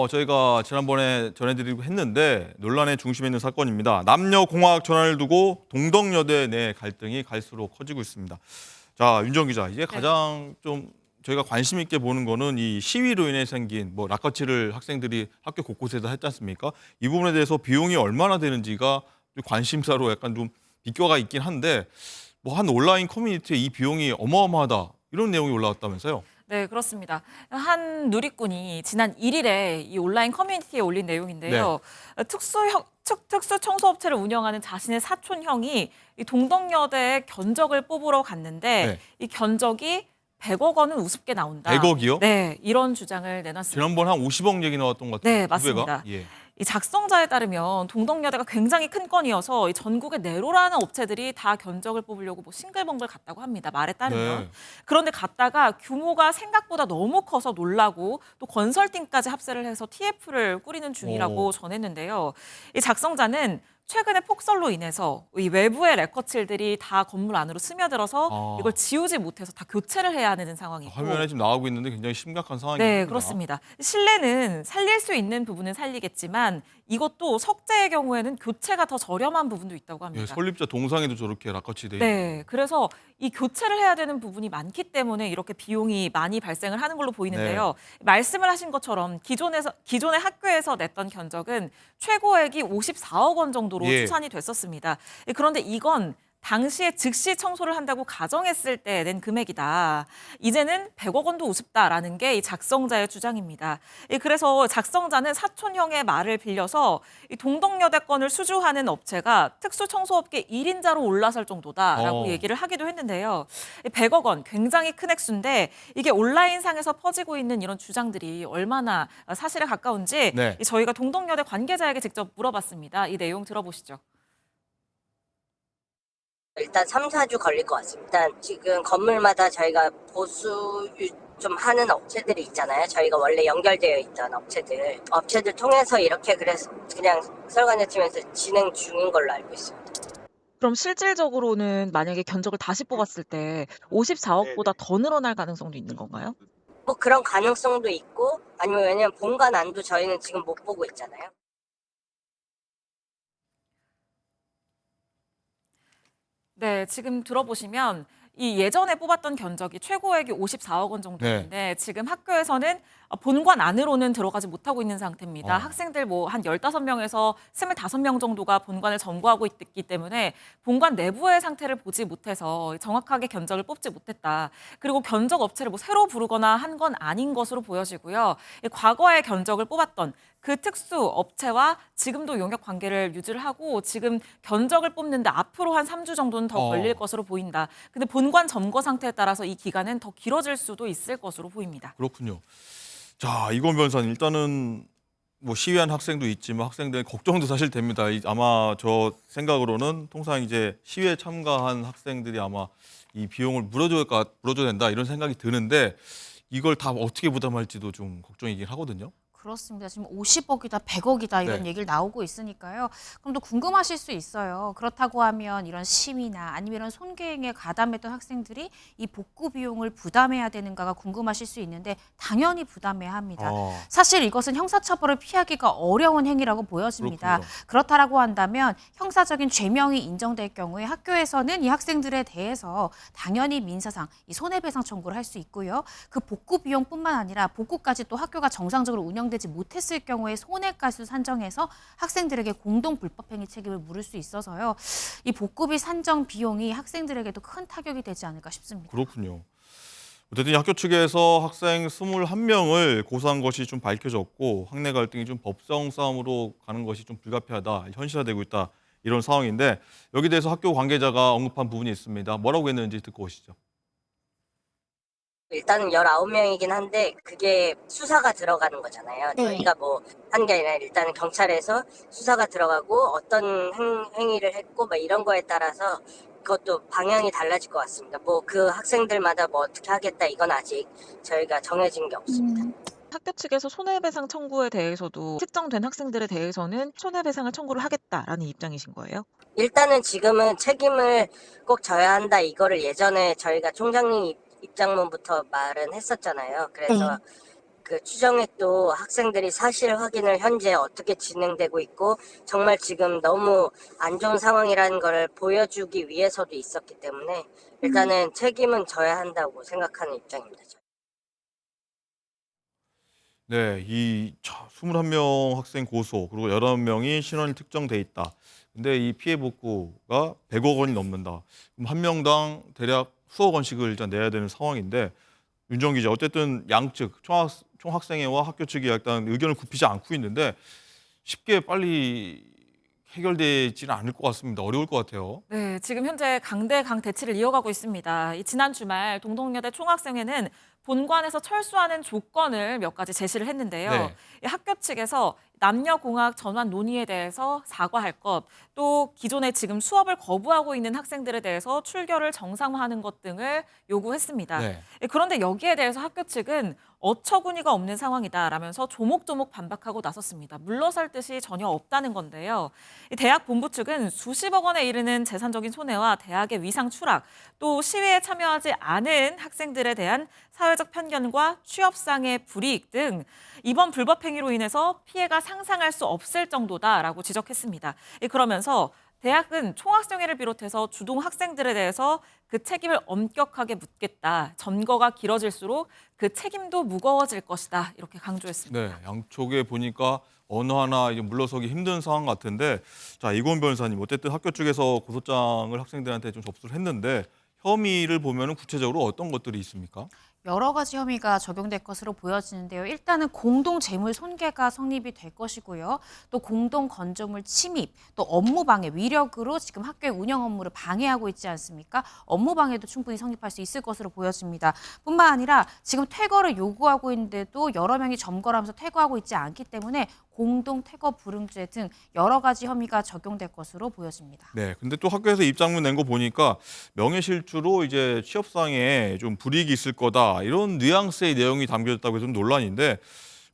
저희가 지난번에 전해드리고 했는데 논란의 중심에 있는 사건입니다. 남녀공학 전환을 두고 동덕여대 내 갈등이 갈수록 커지고 있습니다. 자, 윤정 기자, 이제 네. 가장 좀 저희가 관심 있게 보는 거는 이 시위로 인해 생긴 라커치를 학생들이 학교 곳곳에서 했지 않습니까? 이 부분에 대해서 비용이 얼마나 되는지가 좀 관심사로 약간 좀 비교가 있긴 한데 한 온라인 커뮤니티에 이 비용이 어마어마하다 이런 내용이 올라왔다면서요? 네, 그렇습니다. 한 누리꾼이 지난 1일에 이 온라인 커뮤니티에 올린 내용인데요. 특수 청소업체를 운영하는 자신의 사촌 형이 이 동덕여대에 견적을 뽑으러 갔는데 네. 이 견적이 100억 원은 우습게 나온다. 100억이요? 네, 이런 주장을 내놨습니다. 지난번 한 50억 얘기 나왔던 것 같아요. 네, 2배가? 맞습니다. 예. 이 작성자에 따르면 동덕여대가 굉장히 큰 건이어서 이 전국에 내로라는 업체들이 다 견적을 뽑으려고 싱글벙글 갔다고 합니다. 말에 따르면. 네. 그런데 갔다가 규모가 생각보다 너무 커서 놀라고 또 건설팀까지 합세를 해서 TF를 꾸리는 중이라고 전했는데요. 이 작성자는 최근에 폭설로 인해서 이 외부의 레커칠들이 다 건물 안으로 스며들어서 이걸 지우지 못해서 다 교체를 해야 하는 상황이고. 화면에 지금 나오고 있는데 굉장히 심각한 상황입니다. 네, 그렇습니다. 실내는 살릴 수 있는 부분은 살리겠지만 이것도 석재의 경우에는 교체가 더 저렴한 부분도 있다고 예, 합니다. 설립자 동상에도 저렇게 라커치 돼 네, 있는. 그래서 이 교체를 해야 되는 부분이 많기 때문에 이렇게 비용이 많이 발생을 하는 걸로 보이는데요. 말씀을 하신 것처럼 기존의 학교에서 냈던 견적은 최고액이 54억 원 정도로 예. 추산이 됐었습니다. 그런데 이건 당시에 즉시 청소를 한다고 가정했을 때 낸 금액이다. 이제는 100억 원도 우습다라는 게 이 작성자의 주장입니다. 그래서 작성자는 사촌형의 말을 빌려서 이 동덕여대 건을 수주하는 업체가 특수청소업계 1인자로 올라설 정도다라고 얘기를 하기도 했는데요. 100억 원 굉장히 큰 액수인데 이게 온라인상에서 퍼지고 있는 이런 주장들이 얼마나 사실에 가까운지 네. 저희가 동덕여대 관계자에게 직접 물어봤습니다. 이 내용 들어보시죠. 일단 3-4주 걸릴 것 같습니다. 일단 지금 건물마다 저희가 보수 좀 하는 업체들이 있잖아요. 저희가 원래 연결되어 있던 업체들 통해서 이렇게 그래서 그냥 설관여팀에서 진행 중인 걸로 알고 있습니다. 그럼 실질적으로는 만약에 견적을 다시 뽑았을 때 54억보다 더 늘어날 가능성도 있는 건가요? 뭐 그런 가능성도 있고 아니면 왜냐면 본관 안도 저희는 지금 못 보고 있잖아요. 네, 지금 들어보시면 이 예전에 뽑았던 견적이 최고액이 54억 원 정도인데 지금 학교에서는 본관 안으로는 들어가지 못하고 있는 상태입니다. 학생들 한 15명에서 25명 정도가 본관을 점거하고 있기 때문에 본관 내부의 상태를 보지 못해서 정확하게 견적을 뽑지 못했다. 그리고 견적 업체를 새로 부르거나 한 건 아닌 것으로 보여지고요. 과거에 견적을 뽑았던 그 특수 업체와 지금도 용역 관계를 유지를 하고 지금 견적을 뽑는데 앞으로 한 3주 정도는 더 걸릴 것으로 보인다. 근데 본관 점거 상태에 따라서 이 기간은 더 길어질 수도 있을 것으로 보입니다. 그렇군요. 자, 이건 변호사님, 일단은 시위한 학생도 있지만 학생들의 걱정도 사실 됩니다. 아마 저 생각으로는 통상 이제 시위에 참가한 학생들이 아마 이 비용을 물어줘야 된다 이런 생각이 드는데 이걸 다 어떻게 부담할지도 좀 걱정이긴 하거든요. 그렇습니다. 지금 50억이다, 100억이다 이런 네. 얘기를 나오고 있으니까요. 그럼 또 궁금하실 수 있어요. 그렇다고 하면 이런 시위나 아니면 이런 손괴행에 가담했던 학생들이 이 복구 비용을 부담해야 되는가가 궁금하실 수 있는데 당연히 부담해야 합니다. 사실 이것은 형사처벌을 피하기가 어려운 행위라고 보여집니다. 그렇군요. 그렇다라고 한다면 형사적인 죄명이 인정될 경우에 학교에서는 이 학생들에 대해서 당연히 민사상 이 손해배상 청구를 할 수 있고요. 그 복구 비용뿐만 아니라 복구까지 또 학교가 정상적으로 운영되지 못했을 경우에 손해가수 산정해서 학생들에게 공동 불법행위 책임을 물을 수 있어서요. 이 복구비 산정 비용이 학생들에게도 큰 타격이 되지 않을까 싶습니다. 그렇군요. 어쨌든 학교 측에서 학생 21명을 고소한 것이 좀 밝혀졌고 학내 갈등이 좀 법정 싸움으로 가는 것이 좀 불가피하다, 현실화되고 있다 이런 상황인데 여기 대해서 학교 관계자가 언급한 부분이 있습니다. 뭐라고 했는지 듣고 오시죠. 일단은 19명이긴 한데 그게 수사가 들어가는 거잖아요. 저희가 한 게 아니라 일단은 경찰에서 수사가 들어가고 어떤 행위를 했고 이런 거에 따라서 그것도 방향이 달라질 것 같습니다. 그 학생들마다 어떻게 하겠다 이건 아직 저희가 정해진 게 없습니다. 학교 측에서 손해배상 청구에 대해서도 특정된 학생들에 대해서는 손해배상을 청구를 하겠다라는 입장이신 거예요? 일단은 지금은 책임을 꼭 져야 한다 이거를 예전에 저희가 총장님 입장문부터 말은 했었잖아요. 그래서 그 추정액도 학생들이 사실 확인을 현재 어떻게 진행되고 있고 정말 지금 너무 안 좋은 상황이라는 걸 보여주기 위해서도 있었기 때문에 일단은 책임은 져야 한다고 생각하는 입장입니다. 네, 이 21명 학생 고소 그리고 11명이 신원이 특정돼 있다. 근데 이 피해 복구가 100억 원이 넘는다. 그럼 한 명당 대략 수억 원씩을 일단 내야 되는 상황인데 윤정 기자, 어쨌든 양측 총학생회와 학교 측이 일단 의견을 굽히지 않고 있는데 쉽게 빨리 해결되지는 않을 것 같습니다. 어려울 것 같아요. 네, 지금 현재 강대강 대치를 이어가고 있습니다. 이 지난 주말 동덕여대 총학생회는 본관에서 철수하는 조건을 몇 가지 제시를 했는데요. 네. 이 학교 측에서 남녀공학 전환 논의에 대해서 사과할 것, 또 기존에 지금 수업을 거부하고 있는 학생들에 대해서 출결을 정상화하는 것 등을 요구했습니다. 네. 그런데 여기에 대해서 학교 측은 어처구니가 없는 상황이다라면서 조목조목 반박하고 나섰습니다. 물러설 뜻이 전혀 없다는 건데요. 이 대학 본부 측은 수십억 원에 이르는 재산적인 손해와 대학의 위상 추락, 또 시위에 참여하지 않은 학생들에 대한 사회적 편견과 취업상의 불이익 등 이번 불법 행위로 인해서 피해가 상상할 수 없을 정도다라고 지적했습니다. 그러면서 대학은 총학생회를 비롯해서 주동 학생들에 대해서 그 책임을 엄격하게 묻겠다. 전거가 길어질수록 그 책임도 무거워질 것이다. 이렇게 강조했습니다. 네, 양쪽에 보니까 어느 하나 이제 물러서기 힘든 상황 같은데, 자, 이건 변호사님, 어쨌든 학교 쪽에서 고소장을 학생들한테 좀 접수를 했는데 혐의를 보면은 구체적으로 어떤 것들이 있습니까? 여러 가지 혐의가 적용될 것으로 보여지는데요. 일단은 공동 재물 손괴가 성립이 될 것이고요. 또 공동 건조물 침입, 또 업무 방해, 위력으로 지금 학교의 운영 업무를 방해하고 있지 않습니까? 업무 방해도 충분히 성립할 수 있을 것으로 보여집니다. 뿐만 아니라 지금 퇴거를 요구하고 있는데도 여러 명이 점거를 하면서 퇴거하고 있지 않기 때문에 공동 퇴거 불응죄 등 여러 가지 혐의가 적용될 것으로 보여집니다. 네, 근데 또 학교에서 입장문 낸 거 보니까 명예실추로 이제 취업상에 좀 불이익이 있을 거다 이런 뉘앙스의 내용이 담겨졌다고 해서 좀 논란인데,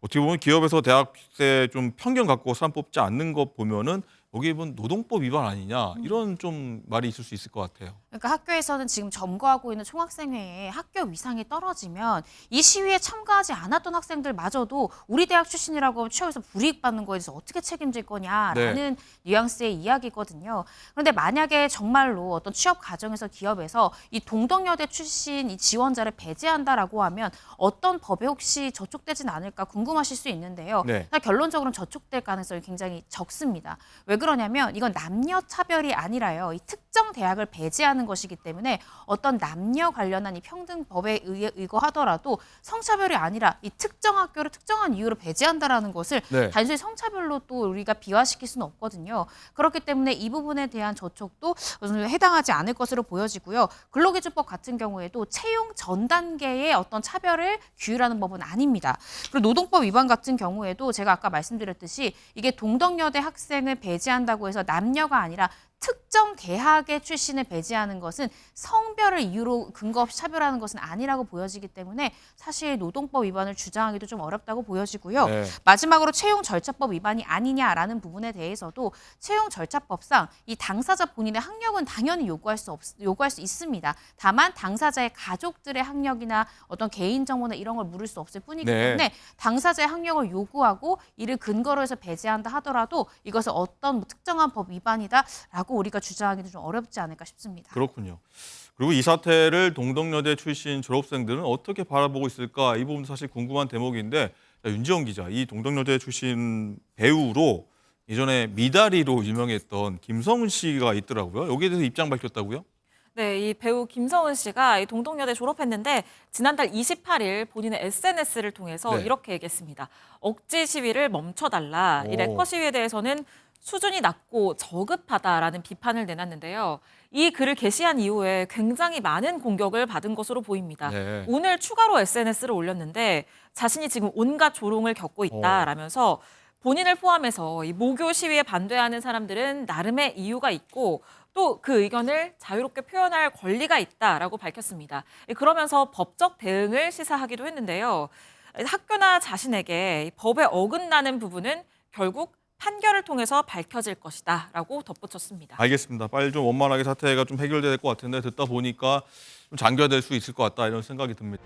어떻게 보면 기업에서 대학생 좀 편견 갖고 사람 뽑지 않는 거 보면은 여기 보면 노동법 위반 아니냐 이런 좀 말이 있을 수 있을 것 같아요. 그러니까 학교에서는 지금 점거하고 있는 총학생회에 학교 위상이 떨어지면 이 시위에 참가하지 않았던 학생들마저도 우리 대학 출신이라고 취업해서 불이익 받는 거에 대해서 어떻게 책임질 거냐라는 뉘앙스의 이야기거든요. 그런데 만약에 정말로 어떤 취업 과정에서 기업에서 이 동덕여대 출신 이 지원자를 배제한다라고 하면 어떤 법에 혹시 저촉되진 않을까 궁금하실 수 있는데요. 네. 결론적으로는 저촉될 가능성이 굉장히 적습니다. 왜 그러냐면 이건 남녀 차별이 아니라요. 이 특정 대학을 배제하는 것이기 때문에 어떤 남녀 관련한 이 평등법에 의거하더라도 성차별이 아니라 이 특정 학교를 특정한 이유로 배제한다라는 것을 네. 단순히 성차별로 또 우리가 비화시킬 수는 없거든요. 그렇기 때문에 이 부분에 대한 저촉도 해당하지 않을 것으로 보여지고요. 근로기준법 같은 경우에도 채용 전 단계의 어떤 차별을 규율하는 법은 아닙니다. 그리고 노동법 위반 같은 경우에도 제가 아까 말씀드렸듯이 이게 동덕여대 학생을 배제한다고 해서 남녀가 아니라 특정 대학의 출신을 배제하는 것은 성별을 이유로 근거 없이 차별하는 것은 아니라고 보여지기 때문에 사실 노동법 위반을 주장하기도 좀 어렵다고 보여지고요. 네. 마지막으로 채용 절차법 위반이 아니냐라는 부분에 대해서도 채용 절차법상 이 당사자 본인의 학력은 당연히 요구할 수 있습니다. 다만 당사자의 가족들의 학력이나 어떤 개인 정보나 이런 걸 물을 수 없을 뿐이기 때문에 당사자의 학력을 요구하고 이를 근거로 해서 배제한다 하더라도 이것을 어떤 특정한 법 위반이다라고 우리가 주장하기도 좀 어렵지 않을까 싶습니다. 그렇군요. 그리고 이 사태를 동덕여대 출신 졸업생들은 어떻게 바라보고 있을까? 이 부분도 사실 궁금한 대목인데, 자, 윤지영 기자, 이 동덕여대 출신 배우로 예전에 미다리로 유명했던 김성은 씨가 있더라고요. 여기에 대해서 입장 밝혔다고요? 네, 이 배우 김성은 씨가 이 동덕여대 졸업했는데 지난달 28일 본인의 SNS를 통해서 네. 이렇게 얘기했습니다. 억지 시위를 멈춰달라. 이 오. 래퍼 시위에 대해서는 수준이 낮고 저급하다라는 비판을 내놨는데요. 이 글을 게시한 이후에 굉장히 많은 공격을 받은 것으로 보입니다. 네. 오늘 추가로 SNS를 올렸는데 자신이 지금 온갖 조롱을 겪고 있다라면서 본인을 포함해서 이 모교 시위에 반대하는 사람들은 나름의 이유가 있고 또 그 의견을 자유롭게 표현할 권리가 있다라고 밝혔습니다. 그러면서 법적 대응을 시사하기도 했는데요. 학교나 자신에게 이 법에 어긋나는 부분은 결국 판결을 통해서 밝혀질 것이다라고 덧붙였습니다. 알겠습니다. 빨리 좀 원만하게 사태가 좀 해결될 것 같은데 듣다 보니까 좀 장기화될 수 있을 것 같다 이런 생각이 듭니다.